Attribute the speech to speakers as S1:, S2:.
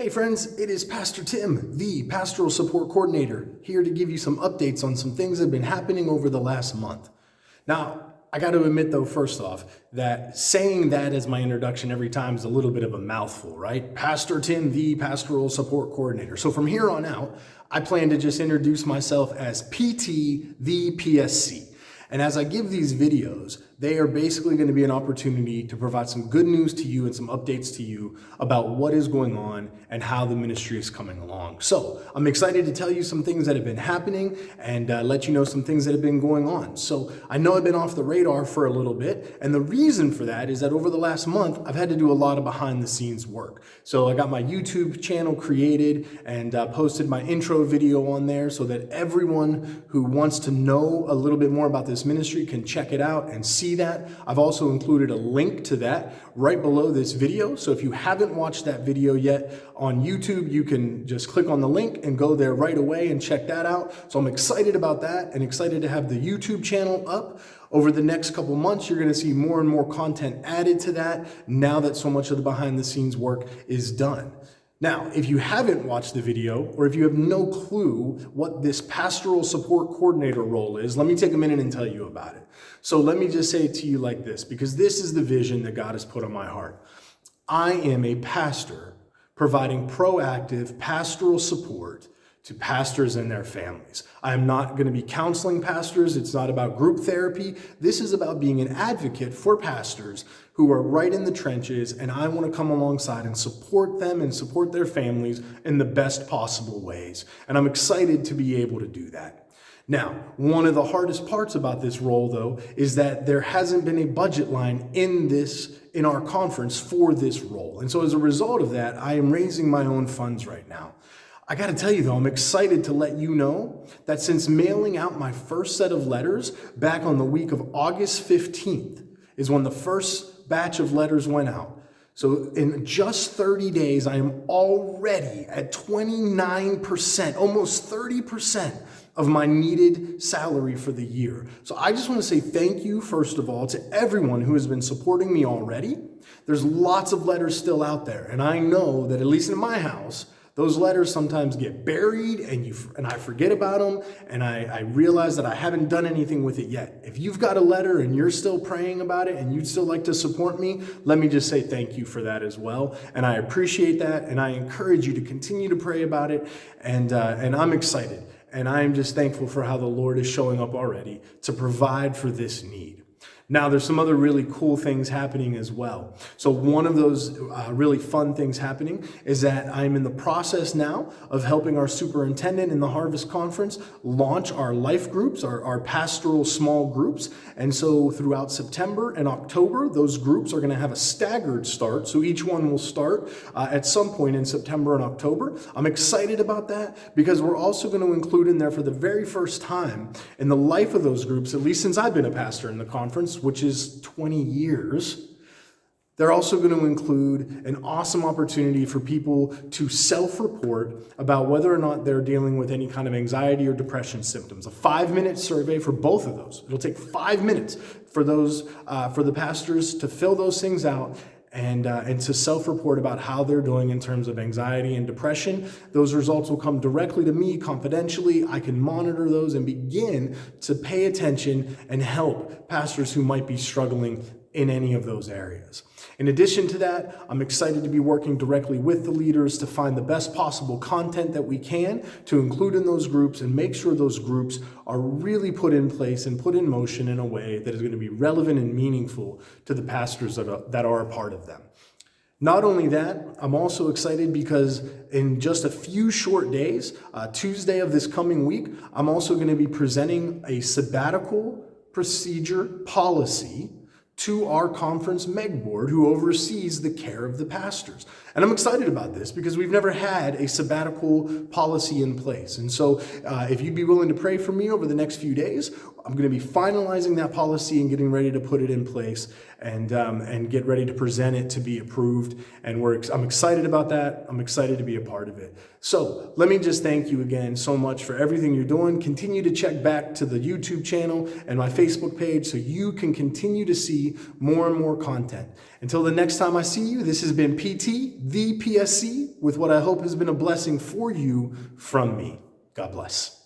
S1: Hey friends, it is Pastor Tim, the Pastoral Support Coordinator, here to give you some updates on some things that have been happening over the last month. Now, I got to admit though, first off, that saying that as my introduction every time is a little bit of a mouthful, right? Pastor Tim, the Pastoral Support Coordinator. So from here on out, I plan to just introduce myself as PT, the P.S.C. And as I give these videos, they are basically going to be an opportunity to provide some good news to you and some updates to you about what is going on and how the ministry is coming along. So I'm excited to tell you some things that have been happening and let you know some things that have been going on. So I know I've been off the radar for a little bit, and the reason for that is that over the last month, I've had to do a lot of behind the scenes work. So I got my YouTube channel created and posted my intro video on there so that everyone who wants to know a little bit more about this ministry can check it out and see that. I've also included a link to that right below this video. So if you haven't watched that video yet on YouTube, you can just click on the link and go there right away and check that out. So I'm excited about that and excited to have the YouTube channel up. Over the next couple months, you're going to see more and more content added to that now that so much of the behind the scenes work is done. Now, if you haven't watched the video, or if you have no clue what this pastoral support coordinator role is, let me take a minute and tell you about it. So let me just say it to you like this, because this is the vision that God has put on my heart. I am a pastor providing proactive pastoral support to pastors and their families. I am not going to be counseling pastors. It's not about group therapy. This is about being an advocate for pastors who are right in the trenches, and I want to come alongside and support them and support their families in the best possible ways. And I'm excited to be able to do that. Now, one of the hardest parts about this role, though, is that there hasn't been a budget line in our conference for this role. And so as a result of that, I am raising my own funds right now. I got to tell you though, I'm excited to let you know that since mailing out my first set of letters back on the week of August 15th is when the first batch of letters went out. So in just 30 days, I am already at 29%, almost 30% of my needed salary for the year. So I just want to say thank you, first of all, to everyone who has been supporting me already. There's lots of letters still out there, and I know that at least in my house, those letters sometimes get buried and I forget about them, and I realize that I haven't done anything with it yet. If you've got a letter and you're still praying about it and you'd still like to support me, let me just say thank you for that as well. And I appreciate that, and I encourage you to continue to pray about it, and I'm excited. And I am just thankful for how the Lord is showing up already to provide for this need. Now, there's some other really cool things happening as well. So one of those really fun things happening is that I'm in the process now of helping our superintendent in the Harvest Conference launch our life groups, our pastoral small groups. And so throughout September and October, those groups are going to have a staggered start. So each one will start at some point in September and October. I'm excited about that because we're also going to include in there for the very first time in the life of those groups, at least since I've been a pastor in the conference, which is 20 years, they're also going to include an awesome opportunity for people to self-report about whether or not they're dealing with any kind of anxiety or depression symptoms. A 5-minute survey for both of those. It'll take 5 minutes for the pastors to fill those things out and to self-report about how they're doing in terms of anxiety and depression. Those results will come directly to me confidentially. I can monitor those and begin to pay attention and help pastors who might be struggling in any of those areas. In addition to that, I'm excited to be working directly with the leaders to find the best possible content that we can to include in those groups and make sure those groups are really put in place and put in motion in a way that is going to be relevant and meaningful to the pastors that are a part of them. Not only that, I'm also excited because in just a few short days, Tuesday of this coming week, I'm also going to be presenting a sabbatical procedure policy to our conference MEG board who oversees the care of the pastors. And I'm excited about this because we've never had a sabbatical policy in place. And so if you'd be willing to pray for me over the next few days, I'm going to be finalizing that policy and getting ready to put it in place and get ready to present it to be approved. And I'm excited about that. I'm excited to be a part of it. So let me just thank you again so much for everything you're doing. Continue to check back to the YouTube channel and my Facebook page so you can continue to see more and more content. Until the next time I see you, this has been PT, the P.S.C. with what I hope has been a blessing for you from me. God bless.